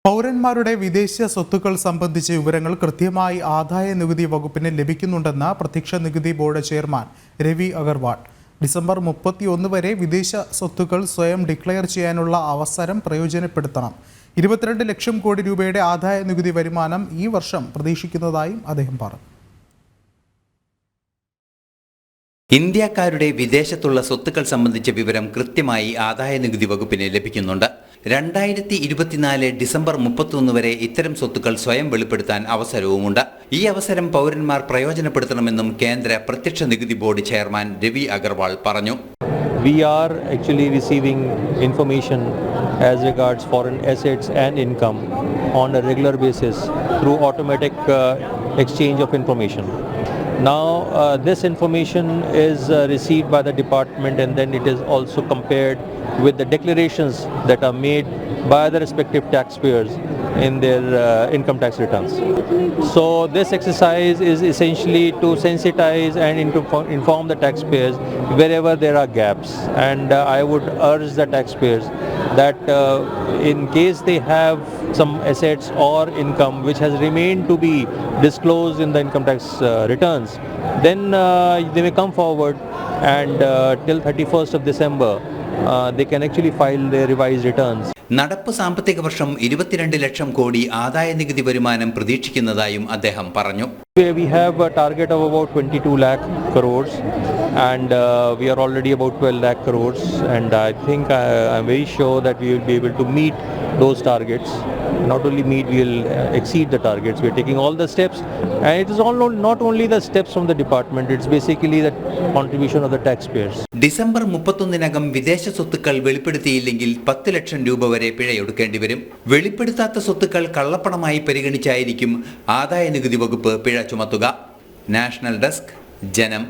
പൗരന്മാരുടെ വിദേശ സ്വത്തുക്കൾ സംബന്ധിച്ച വിവരങ്ങൾ കൃത്യമായി ആദായനികുതി വകുപ്പിന് ലഭിക്കുന്നുണ്ടെന്ന് പ്രത്യക്ഷ നികുതി board chairman Ravi Agarwal. December 31 വരെ വിദേശ സ്വത്തുക്കൾ സ്വയം ഡിക്ലെയർ ചെയ്യാനുള്ള അവസരം പ്രയോജനപ്പെടുത്തണം. 22 ലക്ഷം കോടി രൂപയുടെ ആദായനികുതി വരുമാനം ഈ വർഷം പ്രതീക്ഷിക്കുന്നതായും അദ്ദേഹം പറഞ്ഞു. ഇന്ത്യക്കാരുടെ വിദേശത്തുള്ള സ്വത്തുക്കൾ സംബന്ധിച്ച വിവരം കൃത്യമായി ആദായനികുതി വകുപ്പിന് ലഭിക്കുന്നുണ്ട്. 2024 ഡിസംബർ 31 വരെ ഇത്തരം സ്വത്തുക്കൾ സ്വയം വെളിപ്പെടുത്താൻ അവസരവുമുണ്ട്. ഈ അവസരം പൗരന്മാർ പ്രയോജനപ്പെടുത്തണമെന്നും കേന്ദ്ര പ്രത്യക്ഷ നികുതി ബോർഡ് ചെയർമാൻ രവി അഗർവാൾ പറഞ്ഞു. We are actually receiving information as regards foreign assets and income on a regular basis through automatic exchange of information. Now this information is received by the department, and then it is also compared with the declarations that are made by the respective taxpayers in their income tax returns. So this exercise is essentially to sensitize and inform the taxpayers wherever there are gaps, and I would urge the taxpayers that in case they have some assets or income which has remained to be disclosed in the income tax returns, then they may come forward, and till 31st of December they can actually file their revised returns. നടപ്പ് സാമ്പത്തിക വർഷം 22 ലക്ഷം കോടി ആദായനികുതി വരുമാനം പ്രതീക്ഷിക്കുന്നതായും അദ്ദേഹം പറഞ്ഞു. We have a target of about 22 lakh crores, and we are already about 12 lakh crores, and I think I'm very sure that we will be able to meet those targets. Not only meet, we will exceed the targets. We are taking all the steps, and it is not only the steps from the department, it's basically the contribution of the taxpayers. December 31-നകം വിദേശ സ്വത്തുക്കൾ വെളിപ്പെടുത്തിയില്ലെങ്കിൽ 10 ലക്ഷം രൂപ വരെ പിഴയൊടുക്കേണ്ടി വരും. വെളിപ്പെടുത്താത്ത സ്വത്തുക്കൾ കള്ളപ്പണമായി പരിഗണിച്ചായിരിക്കും ആദായനികുതി വകുപ്പ് പിഴ ചുമത്തുക. നാഷണൽ ഡെസ്ക്, ജനം.